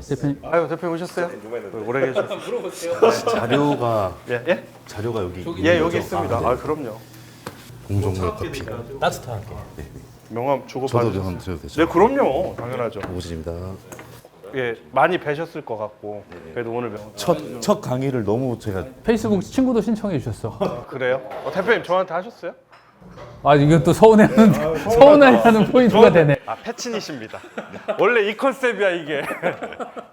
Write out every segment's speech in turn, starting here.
대표님. 아유, 대표님 오셨어요? 오래 계셨어요. 자료가 예? 자료가 여기 예, 있는 여기 거죠? 있습니다. 네. 아, 그럼요. 공정물 커피. 따뜻하게. 명함 주고 저도 받으셨어요. 좀 드려도 되죠? 네, 그럼요. 당연하죠. 오십니다. 예, 많이 뵈셨을 것 같고. 그래도 오늘 명함. 첫 강의를 너무 제가 페이스북 친구도 신청해 주셨어. 그래요? 대표님 저한테 하셨어요? 아 이건 또 서운해하는 포인트가 되네. 아, 패친이십니다. 원래 이 컨셉이야 이게.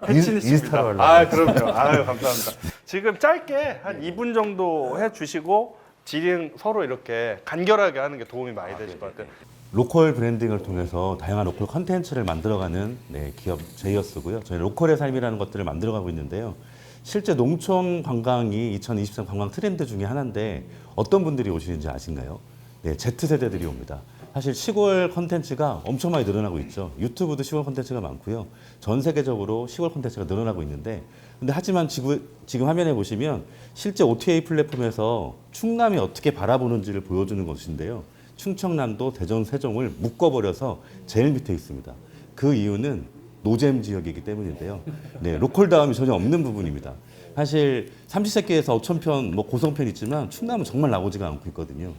인스타로 하려고. 아, 그럼요. 아유, 감사합니다. 지금 짧게 한 2분 정도 해주시고 진행 서로 이렇게 간결하게 하는 게 도움이 많이 되실 것 같아요. 로컬 브랜딩을 통해서 다양한 로컬 컨텐츠를 만들어가는 기업 제이어스고요. 저희 로컬의 삶이라는 것들을 만들어가고 있는데요. 실제 농촌 관광이 2023 관광 트렌드 중에 하나인데 어떤 분들이 오시는지 아신가요? 네, Z세대들이 옵니다. 사실 시골 컨텐츠가 엄청 많이 늘어나고 있죠. 유튜브도 시골 컨텐츠가 많고요. 전 세계적으로 시골 컨텐츠가 늘어나고 있는데 하지만 지금 화면에 보시면 실제 OTA 플랫폼에서 충남이 어떻게 바라보는지를 보여주는 것인데요. 충청남도, 대전, 세종을 묶어버려서 제일 밑에 있습니다. 그 이유는 노잼 지역이기 때문인데요. 네, 로컬다움이 전혀 없는 부분입니다. 사실 삼시세끼에서 어촌편, 고성편 있지만 충남은 정말 나오지가 않고 있거든요.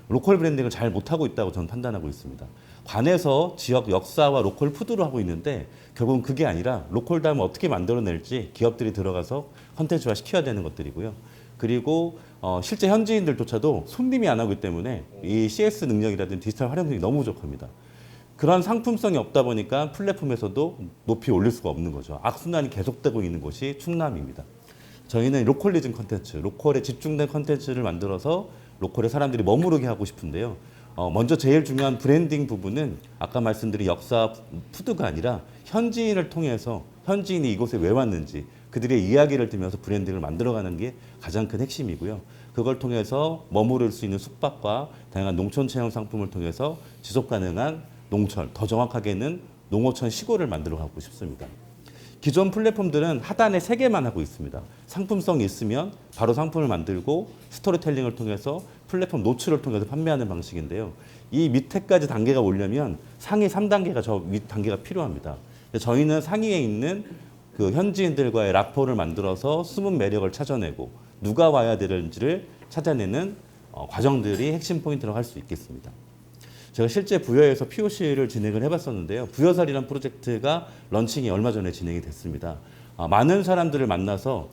로컬 브랜딩을 잘 못하고 있다고 저는 판단하고 있습니다. 관에서 지역 역사와 로컬 푸드로 하고 있는데 결국은 그게 아니라 로컬다움을 어떻게 만들어낼지 기업들이 들어가서 컨텐츠화 시켜야 되는 것들이고요. 그리고 실제 현지인들조차도 손님이 안 하기 때문에 이 CS 능력이라든지 디지털 활용성이 너무 부족합니다. 그런 상품성이 없다 보니까 플랫폼에서도 높이 올릴 수가 없는 거죠. 악순환이 계속되고 있는 곳이 충남입니다. 저희는 로컬리즘 컨텐츠, 로컬에 집중된 컨텐츠를 만들어서 로컬에 사람들이 머무르게 하고 싶은데요. 먼저 제일 중요한 브랜딩 부분은 아까 말씀드린 역사 푸드가 아니라 현지인을 통해서 현지인이 이곳에 왜 왔는지 그들의 이야기를 들으면서 브랜딩을 만들어가는 게 가장 큰 핵심이고요. 그걸 통해서 머무를 수 있는 숙박과 다양한 농촌 체험 상품을 통해서 지속 가능한 농철, 더 정확하게는 농어촌 시골을 만들어가고 싶습니다. 기존 플랫폼들은 하단에 3개만 하고 있습니다. 상품성이 있으면 바로 상품을 만들고 스토리텔링을 통해서 플랫폼 노출을 통해서 판매하는 방식인데요. 이 밑에까지 단계가 오려면 상위 3단계가 저 윗 단계가 필요합니다. 저희는 상위에 있는 그 현지인들과의 라포를 만들어서 숨은 매력을 찾아내고 누가 와야 되는지를 찾아내는 과정들이 핵심 포인트라고 할 수 있겠습니다. 제가 실제 부여에서 POC를 진행을 해봤었는데요. 부여살이라는 프로젝트가 런칭이 얼마 전에 진행이 됐습니다. 많은 사람들을 만나서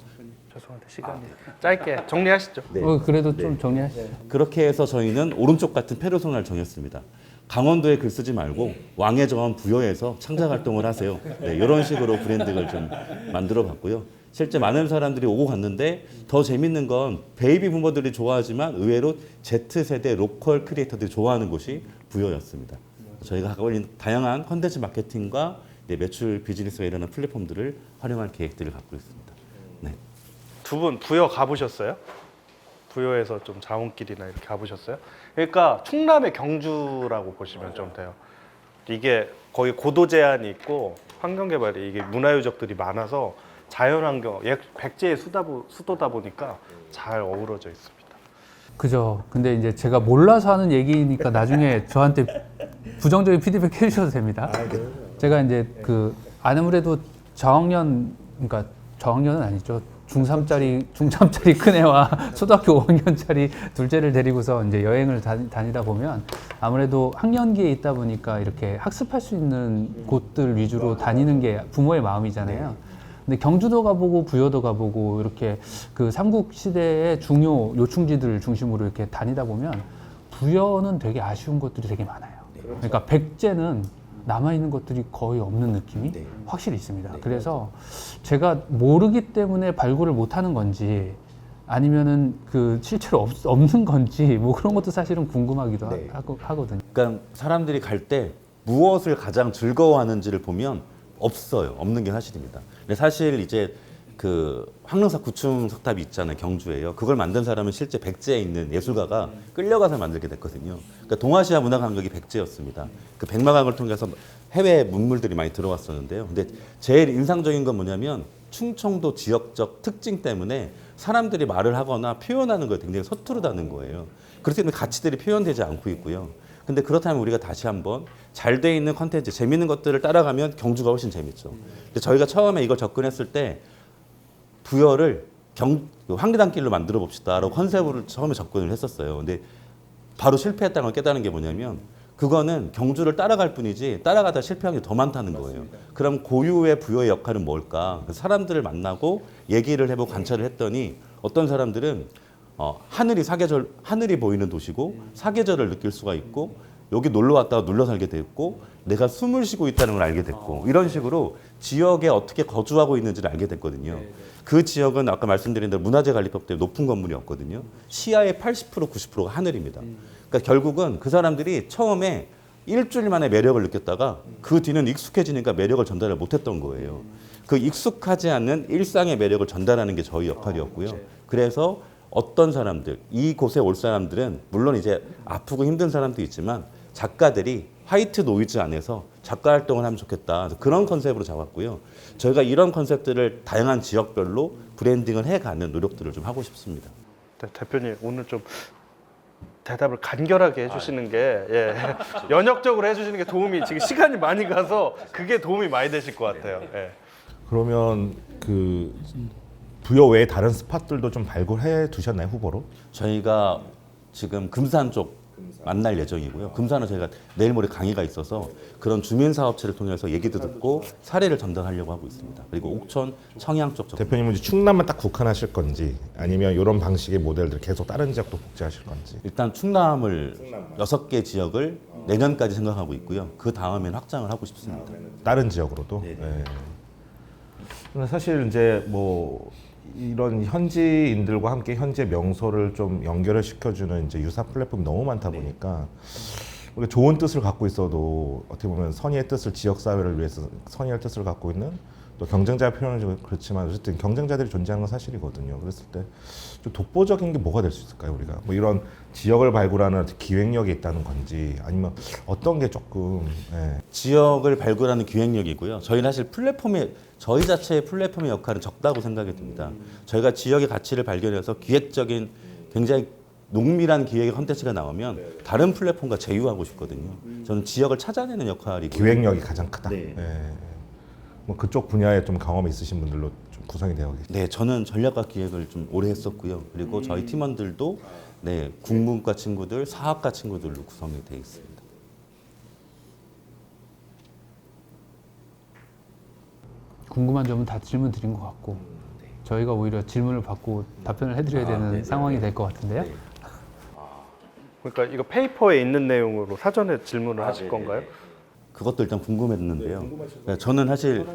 죄송한데 시간이 짧게 정리하시죠. 네. 그래도 좀 정리하시죠. 그렇게 해서 저희는 오른쪽 같은 페르소나를 정했습니다. 강원도에 글 쓰지 말고 왕의 정원 부여에서 창작 활동을 하세요. 네, 이런 식으로 브랜딩을 좀 만들어 봤고요. 실제 많은 사람들이 오고 갔는데 더 재밌는 건 베이비 부모들이 좋아하지만 의외로 Z세대 로컬 크리에이터들이 좋아하는 곳이 부여였습니다. 저희가 하고 있는 다양한 컨텐츠 마케팅과 매출 비즈니스가 일어나는 플랫폼들을 활용할 계획들을 갖고 있습니다. 네. 두 분 부여 가보셨어요? 부여에서 좀 자원길이나 이렇게 가보셨어요? 그러니까 충남의 경주라고 보시면 좀 돼요. 이게 거의 고도 제한이 있고 환경개발이 이게 문화유적들이 많아서 자연환경, 백제의 수도다 보니까 잘 어우러져 있습니다. 그죠. 근데 이제 제가 몰라서 하는 얘기니까 나중에 저한테 부정적인 피드백 해주셔도 됩니다. 제가 이제 아무래도 저학년, 그러니까 저학년은 아니죠. 중3짜리 큰애와 초등학교 5학년짜리 둘째를 데리고서 이제 여행을 다니다 보면 아무래도 학년기에 있다 보니까 이렇게 학습할 수 있는 곳들 위주로 다니는 게 부모의 마음이잖아요. 근데 경주도 가보고 부여도 가보고 이렇게 그 삼국 시대의 중요 요충지들 중심으로 이렇게 다니다 보면 부여는 되게 아쉬운 것들이 되게 많아요. 그러니까 백제는 남아있는 것들이 거의 없는 느낌이 확실히 있습니다. 그래서 제가 모르기 때문에 발굴을 못하는 건지 아니면은 실제로 없는 건지 뭐 그런 것도 사실은 궁금하기도 하거든요. 그러니까 사람들이 갈 때 무엇을 가장 즐거워하는지를 보면 없어요. 없는 게 사실입니다. 근데 사실 이제 황릉사 구층 석탑이 있잖아요. 경주에요. 그걸 만든 사람은 실제 백제에 있는 예술가가 끌려가서 만들게 됐거든요. 그러니까 동아시아 문화 감각이 백제였습니다. 그 백마강을 통해서 해외 문물들이 많이 들어왔었는데요. 근데 제일 인상적인 건 뭐냐면 충청도 지역적 특징 때문에 사람들이 말을 하거나 표현하는 거에 굉장히 서투르다는 거예요. 그렇기 때문에 가치들이 표현되지 않고 있고요. 근데 그렇다면 우리가 다시 한번 잘 돼 있는 컨텐츠, 재밌는 것들을 따라가면 경주가 훨씬 재밌죠. 근데 저희가 처음에 이걸 접근했을 때 부여를 황리단길로 만들어 봅시다라고 컨셉으로 처음에 접근을 했었어요. 근데 바로 실패했다는 걸 깨달은 게 뭐냐면 그거는 경주를 따라갈 뿐이지 따라가다 실패한 게 더 많다는 거예요. 그럼 고유의 부여의 역할은 뭘까? 그래서 사람들을 만나고 얘기를 해보고 관찰을 했더니 어떤 사람들은 하늘이 보이는 도시고 사계절을 느낄 수가 있고 여기 놀러 왔다가 눌러 살게 됐고 내가 숨을 쉬고 있다는 걸 알게 됐고 이런 식으로 지역에 어떻게 거주하고 있는지를 알게 됐거든요. 그 지역은 아까 말씀드린 대로 문화재관리법 때문에 높은 건물이 없거든요. 시야의 80% 90%가 하늘입니다. 그러니까 결국은 그 사람들이 처음에 일주일 만에 매력을 느꼈다가 그 뒤는 익숙해지니까 매력을 전달을 못했던 거예요. 그 익숙하지 않는 일상의 매력을 전달하는 게 저희 역할이었고요. 그래서 어떤 사람들, 이곳에 올 사람들은 물론 이제 아프고 힘든 사람도 있지만 작가들이 화이트 노이즈 안에서 작가 활동을 하면 좋겠다. 그런 컨셉으로 잡았고요. 저희가 이런 컨셉들을 다양한 지역별로 브랜딩을 해가는 노력들을 좀 하고 싶습니다. 네, 대표님 오늘 좀 대답을 간결하게 해주시는 게 예, 연역적으로 해주시는 게 도움이 지금 시간이 많이 가서 그게 도움이 많이 되실 것 같아요. 예. 그러면 그 부여 외에 다른 스팟들도 좀 발굴해 두셨나요, 후보로? 저희가 지금 금산 쪽 만날 예정이고요. 금산은 저희가 내일 모레 강의가 있어서 그런 주민사업체를 통해서 얘기도 듣고 사례를 전달하려고 하고 있습니다. 그리고 옥천, 청양 쪽 대표님은 이제 충남만 딱 국한하실 건지 아니면 이런 방식의 모델들 계속 다른 지역도 복제하실 건지. 일단 충남을 6개 지역을 내년까지 생각하고 있고요. 그 다음엔 확장을 하고 싶습니다. 다른 지역으로도. 네. 근데 사실 이제 뭐 이런 현지인들과 함께 현재 명소를 좀 연결을 시켜주는 이제 유사 플랫폼이 너무 많다 보니까 우리가 좋은 뜻을 갖고 있어도 어떻게 보면 선의의 뜻을 지역 사회를 위해서 선의의 뜻을 갖고 있는 또 경쟁자의 표현은 좀 그렇지만 어쨌든 경쟁자들이 존재하는 건 사실이거든요. 그랬을 때 좀 독보적인 게 뭐가 될 수 있을까요, 우리가? 뭐 이런 지역을 발굴하는 기획력이 있다는 건지 아니면 어떤 게 조금 지역을 발굴하는 기획력이고요. 저희는 사실 저희 자체의 플랫폼의 역할은 적다고 생각이 듭니다. 저희가 지역의 가치를 발견해서 기획적인 굉장히 농밀한 기획의 컨텐츠가 나오면 다른 플랫폼과 제휴하고 싶거든요. 저는 지역을 찾아내는 역할이 기획력이 가장 크다. 뭐 그쪽 분야에 좀 경험이 있으신 분들로 좀 구성이 되어 계시죠. 네, 저는 전략과 기획을 좀 오래 했었고요. 그리고 저희 팀원들도 국문과 친구들, 사학과 친구들로 구성이 되어 있습니다. 궁금한 점은 다 질문 드린 것 같고 저희가 오히려 질문을 받고 답변을 해드려야 되는 상황이 될 것 같은데요. 그러니까 이거 페이퍼에 있는 내용으로 사전에 질문을 하실 건가요? 그것도 일단 궁금했는데요. 저는 사실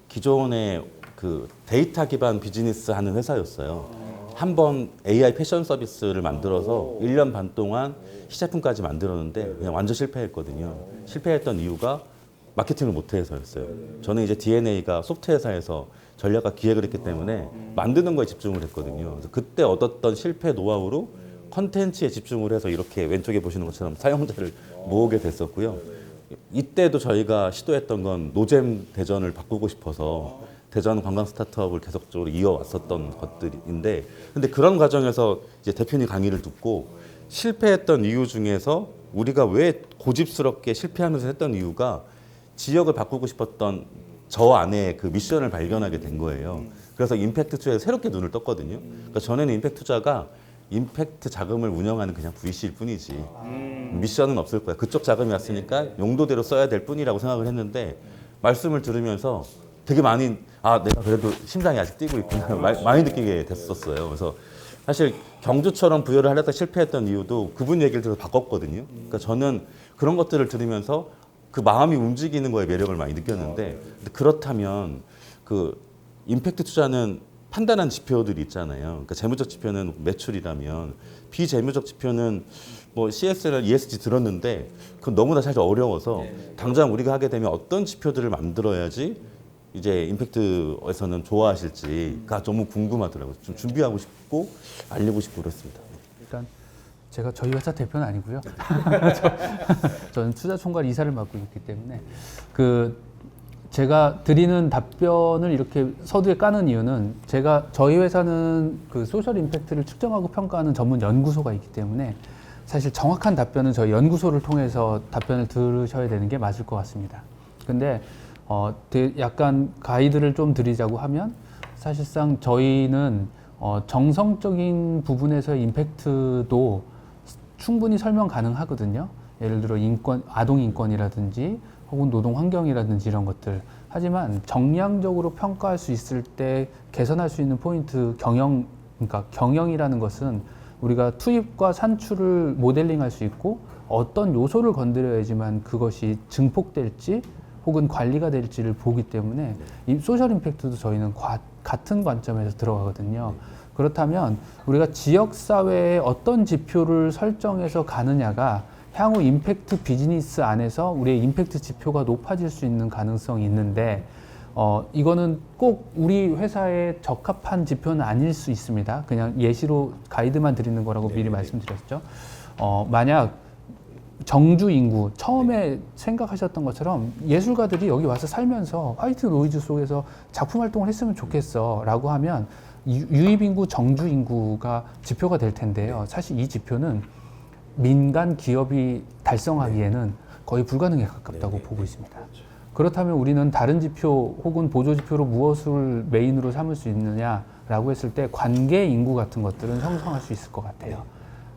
기존에 그 데이터 기반 비즈니스 하는 회사였어요. 한번 AI 패션 서비스를 만들어서 1년 반 동안 시제품까지 만들었는데 그냥 완전 실패했거든요. 실패했던 이유가 마케팅을 못해서였어요. 저는 이제 DNA가 소프트 회사에서 전략과 기획을 했기 때문에 만드는 거에 집중을 했거든요. 그래서 그때 얻었던 실패 노하우로 컨텐츠에 집중을 해서 이렇게 왼쪽에 보시는 것처럼 사용자를 모으게 됐었고요. 이때도 저희가 시도했던 건 노잼 대전을 바꾸고 싶어서 대전 관광 스타트업을 계속적으로 이어왔었던 것들인데 근데 그런 과정에서 이제 대표님 강의를 듣고 실패했던 이유 중에서 우리가 왜 고집스럽게 실패하면서 했던 이유가 지역을 바꾸고 싶었던 저 안에 그 미션을 발견하게 된 거예요. 그래서 임팩트 투자에 새롭게 눈을 떴거든요. 그러니까 전에는 임팩트 투자가 임팩트 자금을 운영하는 그냥 VC일 뿐이지 미션은 없을 거야. 그쪽 자금이 왔으니까 용도대로 써야 될 뿐이라고 생각을 했는데 말씀을 들으면서 되게 많이 내가 그래도 심장이 아직 뛰고 있구나 많이 느끼게 됐었어요. 그래서 사실 경주처럼 부여를 하려다 실패했던 이유도 그분 얘기를 들어서 바꿨거든요. 그러니까 저는 그런 것들을 들으면서 그 마음이 움직이는 거에 매력을 많이 느꼈는데 그렇다면 그 임팩트 투자는 판단한 지표들이 있잖아요. 그러니까 재무적 지표는 매출이라면 비재무적 지표는 뭐 CSR, ESG 들었는데 그건 너무나 사실 어려워서 당장 우리가 하게 되면 어떤 지표들을 만들어야지 이제 임팩트에서는 좋아하실지가 너무 궁금하더라고요. 좀 준비하고 싶고 알리고 싶고 그렇습니다. 일단 제가 저희 회사 대표는 아니고요. 저는 투자총괄 이사를 맡고 있기 때문에 제가 드리는 답변을 이렇게 서두에 까는 이유는 저희 회사는 그 소셜 임팩트를 측정하고 평가하는 전문 연구소가 있기 때문에 사실 정확한 답변은 저희 연구소를 통해서 답변을 들으셔야 되는 게 맞을 것 같습니다. 근데 약간 가이드를 좀 드리자고 하면 사실상 저희는 정성적인 부분에서의 임팩트도 충분히 설명 가능하거든요. 예를 들어 아동 인권이라든지 혹은 노동 환경이라든지 이런 것들. 하지만 정량적으로 평가할 수 있을 때 개선할 수 있는 포인트 그러니까 경영이라는 것은 우리가 투입과 산출을 모델링할 수 있고 어떤 요소를 건드려야지만 그것이 증폭될지 혹은 관리가 될지를 보기 때문에 이 소셜 임팩트도 저희는 같은 관점에서 들어가거든요. 그렇다면 우리가 지역사회에 어떤 지표를 설정해서 가느냐가 향후 임팩트 비즈니스 안에서 우리의 임팩트 지표가 높아질 수 있는 가능성이 있는데 이거는 꼭 우리 회사에 적합한 지표는 아닐 수 있습니다. 그냥 예시로 가이드만 드리는 거라고 미리 말씀드렸죠. 만약 정주 인구 처음에 생각하셨던 것처럼 예술가들이 여기 와서 살면서 화이트 노이즈 속에서 작품 활동을 했으면 좋겠어 라고 하면 유입 인구, 정주 인구가 지표가 될 텐데요. 사실 이 지표는 민간 기업이 달성하기에는 거의 불가능에 가깝다고 보고 있습니다. 그렇다면 우리는 다른 지표 혹은 보조 지표로 무엇을 메인으로 삼을 수 있느냐라고 했을 때 관계 인구 같은 것들은 형성할 수 있을 것 같아요.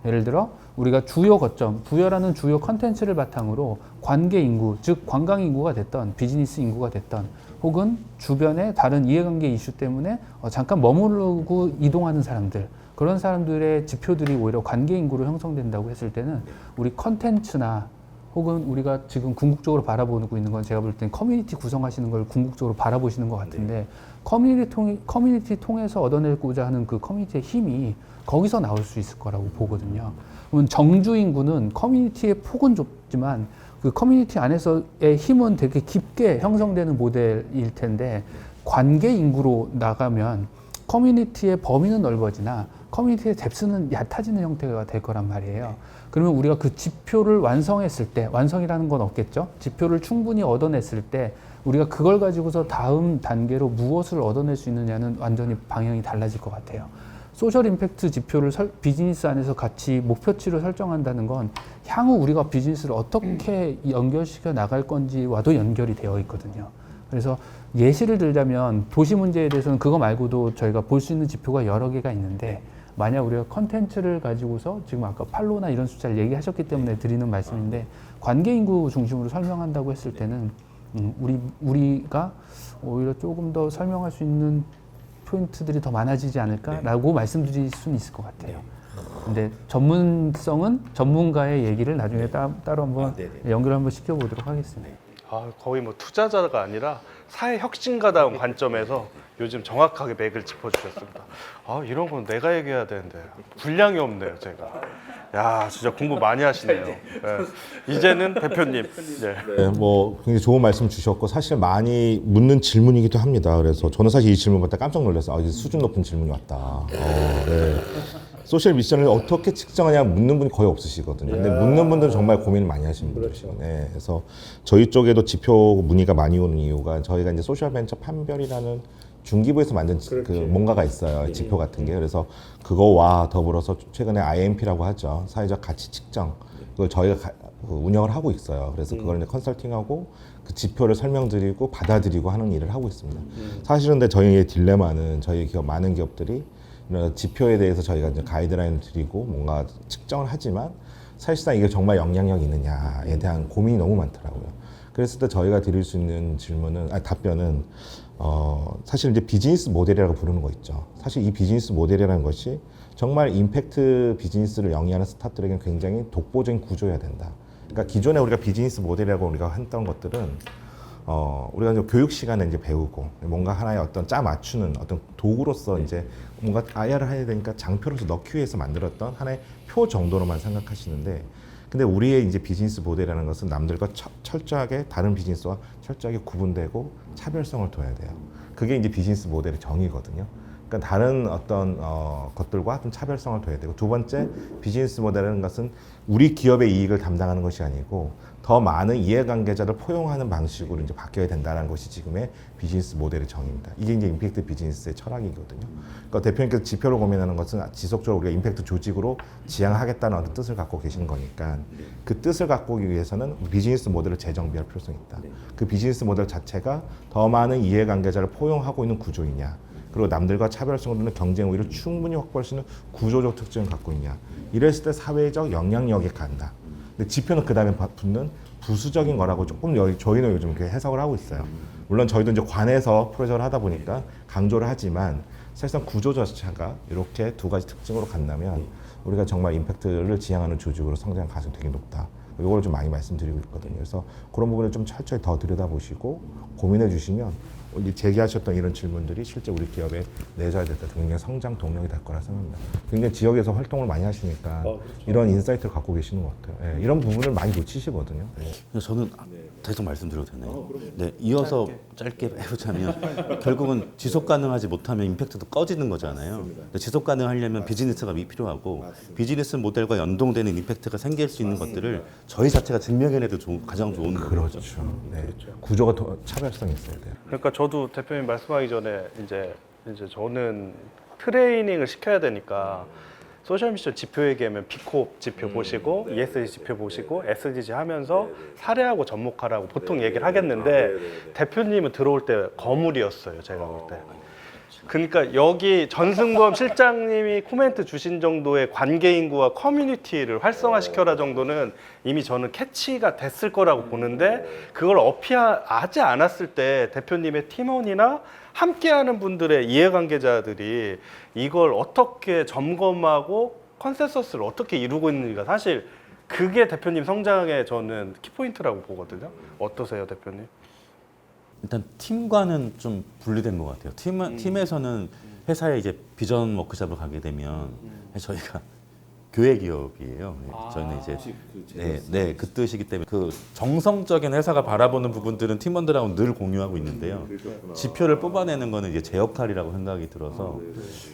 예를 들어 우리가 주요 거점, 부여라는 주요 컨텐츠를 바탕으로 관계 인구, 즉 관광 인구가 됐던 비즈니스 인구가 됐던 혹은 주변의 다른 이해관계 이슈 때문에 잠깐 머무르고 이동하는 사람들, 그런 사람들의 지표들이 오히려 관계 인구로 형성된다고 했을 때는 우리 컨텐츠나 혹은 우리가 지금 궁극적으로 바라보고 있는 건 제가 볼 땐 커뮤니티 구성하시는 걸 궁극적으로 바라보시는 것 같은데 커뮤니티 통해서 얻어내고자 하는 그 커뮤니티의 힘이 거기서 나올 수 있을 거라고 보거든요. 그러면 정주 인구는 커뮤니티의 폭은 좁지만 그 커뮤니티 안에서의 힘은 되게 깊게 형성되는 모델일 텐데 관계 인구로 나가면 커뮤니티의 범위는 넓어지나 커뮤니티의 뎁스는 얕아지는 형태가 될 거란 말이에요. 그러면 우리가 그 지표를 완성했을 때, 완성이라는 건 없겠죠? 지표를 충분히 얻어냈을 때 우리가 그걸 가지고서 다음 단계로 무엇을 얻어낼 수 있느냐는 완전히 방향이 달라질 것 같아요. 소셜 임팩트 지표를 비즈니스 안에서 같이 목표치를 설정한다는 건 향후 우리가 비즈니스를 어떻게 연결시켜 나갈 건지와도 연결이 되어 있거든요. 그래서 예시를 들자면 도시 문제에 대해서는 그거 말고도 저희가 볼 수 있는 지표가 여러 개가 있는데 만약 우리가 컨텐츠를 가지고서 지금 아까 팔로나 이런 숫자를 얘기하셨기 때문에 드리는 말씀인데 관계 인구 중심으로 설명한다고 했을 때는 우리가 오히려 조금 더 설명할 수 있는 포인트들이 더 많아지지 않을까라고 말씀드릴 수는 있을 것 같아요. 근데 전문성은 전문가의 얘기를 나중에 따로 한번 연결을 한번 시켜보도록 하겠습니다. 거의 뭐 투자자가 아니라 사회 혁신가다운 관점에서 요즘 정확하게 맥을 짚어주셨습니다. 이런 건 내가 얘기해야 되는데 분량이 없네요, 제가. 야, 진짜 공부 많이 하시네요. 네. 이제는 대표님. 네, 뭐 굉장히 좋은 말씀 주셨고 사실 많이 묻는 질문이기도 합니다. 그래서 저는 사실 이 질문 갖다 깜짝 놀랐어요. 이게 수준 높은 질문이 왔다. 네. 소셜 미션을 어떻게 측정하냐 묻는 분이 거의 없으시거든요. 근데 묻는 분들은 정말 고민을 많이 하시는 분들이시죠. 네, 그래서 저희 쪽에도 지표 문의가 많이 오는 이유가 저희가 이제 소셜 벤처 판별이라는 중기부에서 만든 그 뭔가가 있어요. 지표 같은 게. 그래서 그거와 더불어서 최근에 IMP라고 하죠. 사회적 가치 측정. 그걸 저희가 운영을 하고 있어요. 그래서 그걸 이제 컨설팅하고 그 지표를 설명드리고 받아들이고 하는 일을 하고 있습니다. 사실은 근데 저희의 딜레마는 저희 기업 많은 기업들이 이런 지표에 대해서 저희가 이제 가이드라인을 드리고 뭔가 측정을 하지만 사실상 이게 정말 영향력이 있느냐에 대한 고민이 너무 많더라고요. 그랬을 때 저희가 드릴 수 있는 답변은 사실 이제 비즈니스 모델이라고 부르는 거 있죠. 사실 이 비즈니스 모델이라는 것이 정말 임팩트 비즈니스를 영위하는 스타트업에게는 굉장히 독보적인 구조여야 된다. 그러니까 기존에 우리가 비즈니스 모델이라고 우리가 했던 것들은 우리가 이제 교육 시간에 이제 배우고 뭔가 하나의 어떤 짜 맞추는 어떤 도구로서 이제 뭔가 IR을 해야 되니까 장표로서 넣기 위해서 만들었던 하나의 표 정도로만 생각하시는데 근데 우리의 이제 비즈니스 모델이라는 것은 남들과 철저하게 다른 비즈니스와 철저하게 구분되고 차별성을 둬야 돼요. 그게 이제 비즈니스 모델의 정의거든요. 그러니까 그러니까 다른 어떤 것들과 좀 차별성을 둬야 되고, 두 번째 비즈니스 모델은 것은 우리 기업의 이익을 담당하는 것이 아니고 더 많은 이해관계자를 포용하는 방식으로 이제 바뀌어야 된다는 것이 지금의 비즈니스 모델의 정의입니다. 이게 이제 임팩트 비즈니스의 철학이거든요. 그러니까 대표님께서 지표를 고민하는 것은 지속적으로 우리가 임팩트 조직으로 지향하겠다는 어떤 뜻을 갖고 계시는 거니까, 그 뜻을 갖고 오기 위해서는 비즈니스 모델을 재정비할 필요성이 있다. 그 비즈니스 모델 자체가 더 많은 이해관계자를 포용하고 있는 구조이냐, 그리고 남들과 차별성을 두는 경쟁 우위를 충분히 확보할 수 있는 구조적 특징을 갖고 있냐, 이랬을 때 사회적 영향력이 간다. 근데 지표는 그 다음에 붙는 부수적인 거라고 조금 저희는 요즘 그렇게 해석을 하고 있어요. 물론 저희도 이제 관해서 프로젝트를 하다 보니까 강조를 하지만, 사실상 구조 자체가 이렇게 두 가지 특징으로 간다면 우리가 정말 임팩트를 지향하는 조직으로 성장할 가능성이 되게 높다. 이걸 좀 많이 말씀드리고 있거든요. 그래서 그런 부분을 좀 철저히 더 들여다보시고 고민해 주시면 제기하셨던 이런 질문들이 실제 우리 기업에 내줘야 될 때 굉장히 성장 동력이 될 거라 생각합니다. 굉장히 지역에서 활동을 많이 하시니까 이런 인사이트를 갖고 계시는 것 같아요. 예, 이런 부분을 많이 놓치시거든요. 예. 저는 계속 말씀드려도 되나요? 네, 이어서 짧게 해보자면 결국은 지속 가능하지 못하면 임팩트도 꺼지는 거잖아요. 근데 지속 가능하려면 비즈니스가 필요하고, 비즈니스 모델과 연동되는 임팩트가 생길 수 있는 것들을 저희 자체가 증명해내도 가장 좋은 거죠. 그렇죠. 네. 구조가 더 차별성이 있어야 돼요. 그러니까 저도 대표님 말씀하기 전에 이제 저는 트레이닝을 시켜야 되니까 소셜 미션 지표 얘기하면 비콥 지표 보시고 ESG 지표 보시고 SDG 하면서 사례하고 접목하라고 보통 얘기를 하겠는데, 대표님은 들어올 때 거물이었어요, 제가 볼 때. 그러니까 여기 전승범 실장님이 코멘트 주신 정도의 관계 인구와 커뮤니티를 활성화시켜라 정도는 이미 저는 캐치가 됐을 거라고 보는데, 그걸 어필하지 않았을 때 대표님의 팀원이나 함께하는 분들의 이해관계자들이 이걸 어떻게 점검하고 컨센서스를 어떻게 이루고 있는지가 사실 그게 대표님 성장의 저는 키포인트라고 보거든요. 어떠세요, 대표님? 일단 팀과는 좀 분리된 것 같아요. 팀에서는 회사에 이제 비전 워크숍을 가게 되면 저희가 교회 기업이에요. 저희는 이제 그 뜻이기 때문에 그 정성적인 회사가 바라보는 부분들은 팀원들하고 늘 공유하고 있는데요. 지표를 뽑아내는 거는 이제 제 역할이라고 생각이 들어서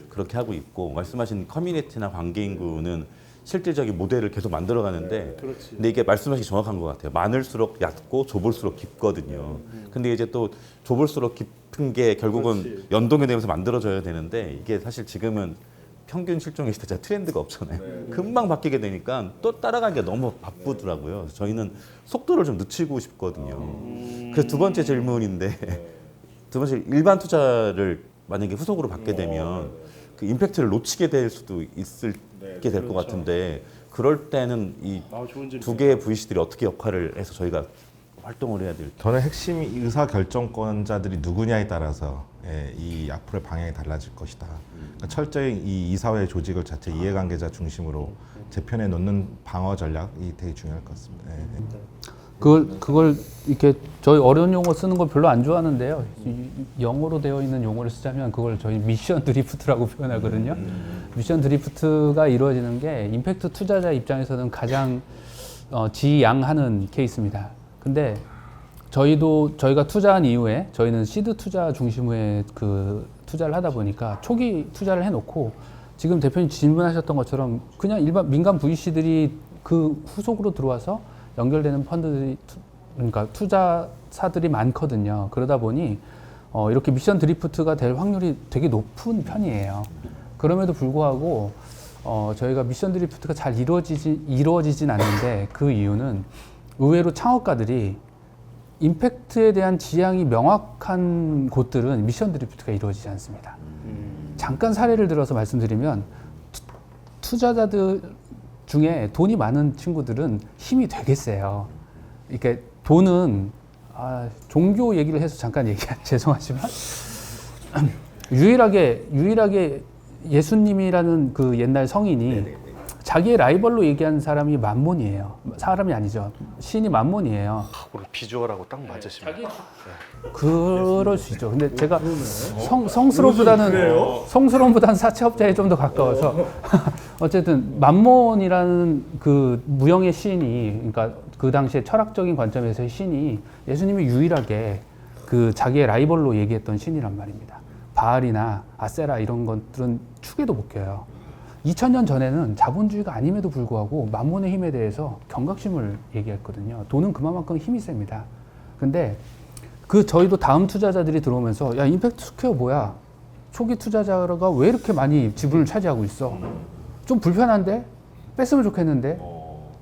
그렇게 하고 있고, 말씀하신 커뮤니티나 관계 인구는 실질적인 모델을 계속 만들어가는데, 근데 이게 말씀하시기 정확한 것 같아요. 많을수록 얕고 좁을수록 깊거든요. 근데 이제 또 좁을수록 깊은 게 결국은 연동이 되면서 만들어져야 되는데, 이게 사실 지금은 평균 실종의 시대 트렌드가 없잖아요. 금방 바뀌게 되니까 또 따라가기가 너무 바쁘더라고요. 그래서 저희는 속도를 좀 늦추고 싶거든요. 그래서 두 번째 질문인데, 두 번째 일반 투자를 만약에 후속으로 받게 되면 그 임팩트를 놓치게 될 수도 있게 될 것 같은데, 그럴 때는 이 두 개의 VC들이 어떻게 역할을 해서 저희가 활동을 해야 될지. 저는 핵심 의사 결정권자들이 누구냐에 따라서 이 앞으로의 방향이 달라질 것이다. 그러니까 철저히 이 이사회 조직을 자체 이해관계자 중심으로 제 편에 놓는 방어 전략이 되게 중요할 것 같습니다. 그걸 이렇게 저희 어려운 용어 쓰는 걸 별로 안 좋아하는데요. 영어로 되어 있는 용어를 쓰자면 그걸 저희 미션 드리프트라고 표현하거든요. 미션 드리프트가 이루어지는 게 임팩트 투자자 입장에서는 가장 지양하는 케이스입니다. 근데 저희가 투자한 이후에 저희는 시드 투자 중심의 그 투자를 하다 보니까 초기 투자를 해놓고, 지금 대표님 질문하셨던 것처럼 그냥 일반 민간 VC들이 그 후속으로 들어와서 연결되는 펀드들이 그러니까 투자사들이 많거든요. 그러다 보니 이렇게 미션 드리프트가 될 확률이 되게 높은 편이에요. 그럼에도 불구하고 저희가 미션 드리프트가 잘 이루어지진 않는데, 그 이유는 의외로 창업가들이 임팩트에 대한 지향이 명확한 곳들은 미션 드리프트가 이루어지지 않습니다. 잠깐 사례를 들어서 말씀드리면, 투자자들 중에 돈이 많은 친구들은 힘이 되게 세요. 이렇게 돈은 종교 얘기를 해서 잠깐 죄송하지만 유일하게 예수님이라는 그 옛날 성인이 자기의 라이벌로 얘기한 사람이 만몬이에요. 사람이 아니죠. 신이 만몬이에요. 오늘 비주얼하고 딱 맞으십니다. 그럴 수 있죠. 근데 제가 성스러움보다는 사채업자에 좀 더 가까워서 어쨌든 만몬이라는 그 무형의 신이, 그러니까 그 당시에 철학적인 관점에서의 신이 예수님이 유일하게 그 자기의 라이벌로 얘기했던 신이란 말입니다. 바알이나 아세라 이런 것들은 축에도 못 껴요. 2000년 전에는 자본주의가 아님에도 불구하고 만몬의 힘에 대해서 경각심을 얘기했거든요. 돈은 그만큼 힘이 셉니다. 근데 저희도 다음 투자자들이 들어오면서 야, 임팩트 스퀘어 뭐야? 초기 투자자가 왜 이렇게 많이 지분을 차지하고 있어? 좀 불편한데? 뺐으면 좋겠는데?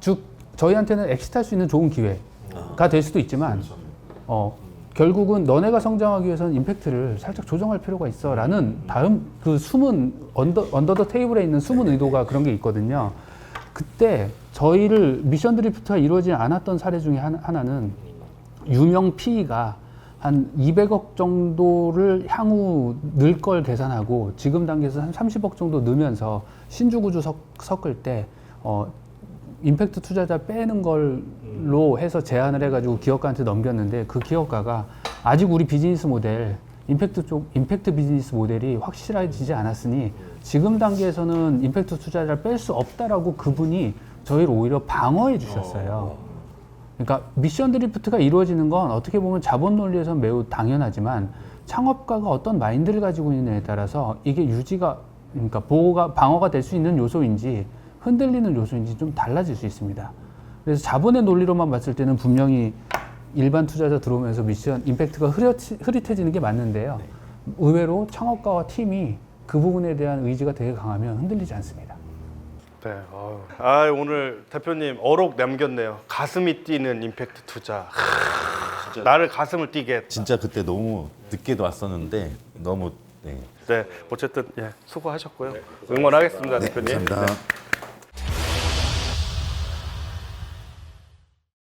즉 저희한테는 엑시트할 수 있는 좋은 기회가 될 수도 있지만 결국은 너네가 성장하기 위해서는 임팩트를 살짝 조정할 필요가 있어라는 다음 그 숨은 언더 더 테이블에 있는 숨은 의도가 그런 게 있거든요. 그때 저희를 미션 드리프트가 이루어지지 않았던 사례 중에 하나는 유명 PE가 한 200억 정도를 향후 늘 걸 계산하고 지금 단계에서 한 30억 정도 넣으면서 신주구주 섞을 때 임팩트 투자자 빼는 걸로 해서 제안을 해가지고 기업가한테 넘겼는데 그 기업가가 아직 우리 비즈니스 모델 임팩트 비즈니스 모델이 확실해지지 않았으니 지금 단계에서는 임팩트 투자자를 뺄 수 없다라고 그분이 저희를 오히려 방어해 주셨어요. 그러니까 미션 드리프트가 이루어지는 건 어떻게 보면 자본 논리에서는 매우 당연하지만 창업가가 어떤 마인드를 가지고 있느냐에 따라서 이게 그러니까 방어가 될 수 있는 요소인지 흔들리는 요소인지 좀 달라질 수 있습니다. 그래서 자본의 논리로만 봤을 때는 분명히 일반 투자자 들어오면서 미션 임팩트가 흐릿해지는 게 맞는데요. 의외로 창업가와 팀이 그 부분에 대한 의지가 되게 강하면 흔들리지 않습니다. 네, 오늘 대표님 어록 남겼네요. 가슴이 뛰는 임팩트 투자. 나를 가슴을 뛰게. 진짜 그때 너무 늦게도 왔었는데 너무 네, 어쨌든 수고하셨고요. 응원하겠습니다, 대표님. 감사합니다.